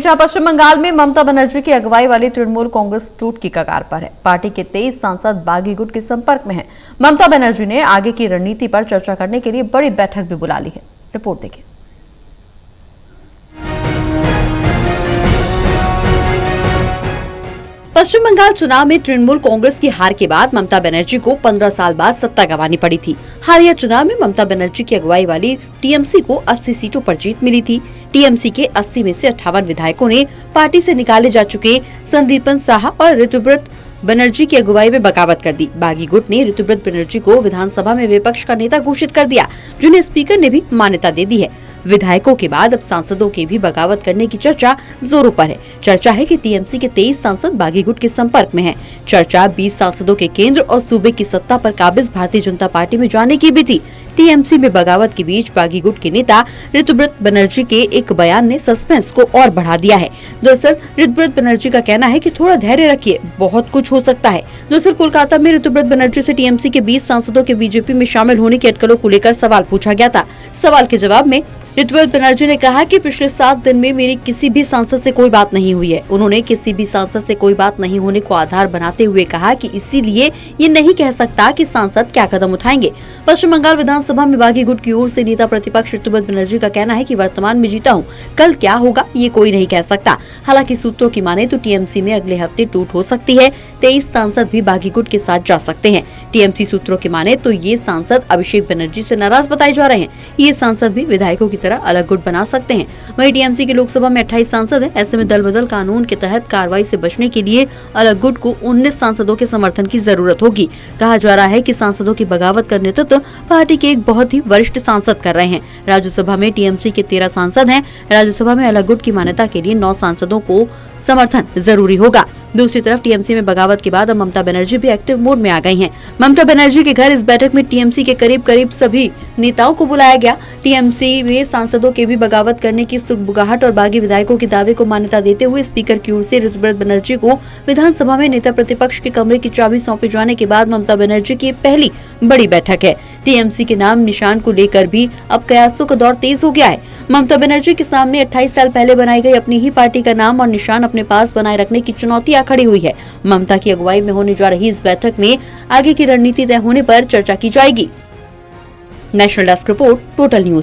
जहां पश्चिम बंगाल में ममता बनर्जी की अगुवाई वाली तृणमूल कांग्रेस टूट की कगार पर है। पार्टी के 23 सांसद बागी गुट के संपर्क में हैं। ममता बनर्जी ने आगे की रणनीति पर चर्चा करने के लिए बड़ी बैठक भी बुला ली है। रिपोर्ट देखिए। पश्चिम बंगाल चुनाव में तृणमूल कांग्रेस की हार के बाद ममता बनर्जी को 15 साल बाद सत्ता गंवानी पड़ी थी। हालिया चुनाव में ममता बनर्जी की अगुवाई वाली टीएमसी को 80 सीटों पर जीत मिली थी। टीएमसी के 80 में से 58 विधायकों ने पार्टी से निकाले जा चुके संदीपन साहा और ऋतुव्रत बनर्जी की अगुवाई में बगावत कर दी। बागी गुट ने ऋतुव्रत बनर्जी को विधानसभा में विपक्ष का नेता घोषित कर दिया, जिन्हें स्पीकर ने भी मान्यता दे दी है। विधायकों के बाद अब सांसदों के भी बगावत करने की चर्चा जोरों पर है। चर्चा है कि टीएमसी के 23 सांसद बागी गुट के संपर्क में हैं। चर्चा 20 सांसदों के केंद्र और सूबे की सत्ता पर काबिज भारतीय जनता पार्टी में जाने की भी थी। टीएमसी में बगावत के बीच बागी गुट के नेता ऋतुव्रत बनर्जी के एक बयान ने सस्पेंस को और बढ़ा दिया है। दरअसल ऋतुव्रत बनर्जी का कहना है कि थोड़ा धैर्य रखिए, बहुत कुछ हो सकता है। दरअसल कोलकाता में ऋतुव्रत बनर्जी से टीएमसी के 20 सांसदों के बीजेपी में शामिल होने की अटकलों को लेकर सवाल पूछा गया था। सवाल के जवाब में ऋतुव्रत बनर्जी ने कहा कि पिछले 7 दिन में मेरी किसी भी सांसद से कोई बात नहीं हुई है। उन्होंने किसी भी सांसद से कोई बात नहीं होने को आधार बनाते हुए कहा कि इसीलिए ये नहीं कह सकता कि सांसद क्या कदम उठाएंगे। पश्चिम बंगाल विधानसभा में बागी गुट की ओर से नेता प्रतिपक्ष ऋतुव्रत बनर्जी का कहना है कि वर्तमान में जीता हूँ, कल क्या होगा ये कोई नहीं कह सकता। हालांकि सूत्रों की माने तो टीएमसी में अगले हफ्ते टूट हो सकती है। 23 सांसद भी बागी गुट के साथ जा सकते हैं। टीएमसी सूत्रों की माने तो ये सांसद अभिषेक बनर्जी से नाराज बताए जा रहे हैं। ये सांसद भी विधायकों की तरह अलग गुट बना सकते हैं। वहीं टीएमसी के लोकसभा में 28 सांसद हैं। ऐसे में दल बदल कानून के तहत कार्रवाई से बचने के लिए अलग गुट को 19 सांसदों के समर्थन की जरूरत होगी। कहा जा रहा है कि सांसदों की बगावत का नेतृत्व पार्टी के एक बहुत ही वरिष्ठ सांसद कर रहे हैं। राज्यसभा में टीएमसी के 13 सांसद हैं। राज्यसभा में अलग गुट की मान्यता के लिए 9 सांसदों को समर्थन जरूरी होगा। दूसरी तरफ टीएमसी में बगावत के बाद अब ममता बनर्जी भी एक्टिव मोड में आ गई हैं। ममता बनर्जी के घर इस बैठक में टीएमसी के करीब सभी नेताओं को बुलाया गया। टीएमसी में सांसदों के भी बगावत करने की सुगबुगाहट और बागी विधायकों के दावे को मान्यता देते हुए स्पीकर की ओर से ऋतुव्रत बनर्जी को विधानसभा में नेता प्रतिपक्ष के कमरे की चाबी सौंपे जाने के बाद ममता बनर्जी की पहली बड़ी बैठक है। टीएमसी के नाम निशान को लेकर भी अब कयासों का दौर तेज हो गया है। ममता बनर्जी के सामने 28 साल पहले बनाई गई अपनी ही पार्टी का नाम और निशान अपने पास बनाए रखने की चुनौती खड़ी हुई है। ममता की अगुवाई में होने जा रही इस बैठक में आगे की रणनीति तय होने पर चर्चा की जाएगी। National desk report, total news.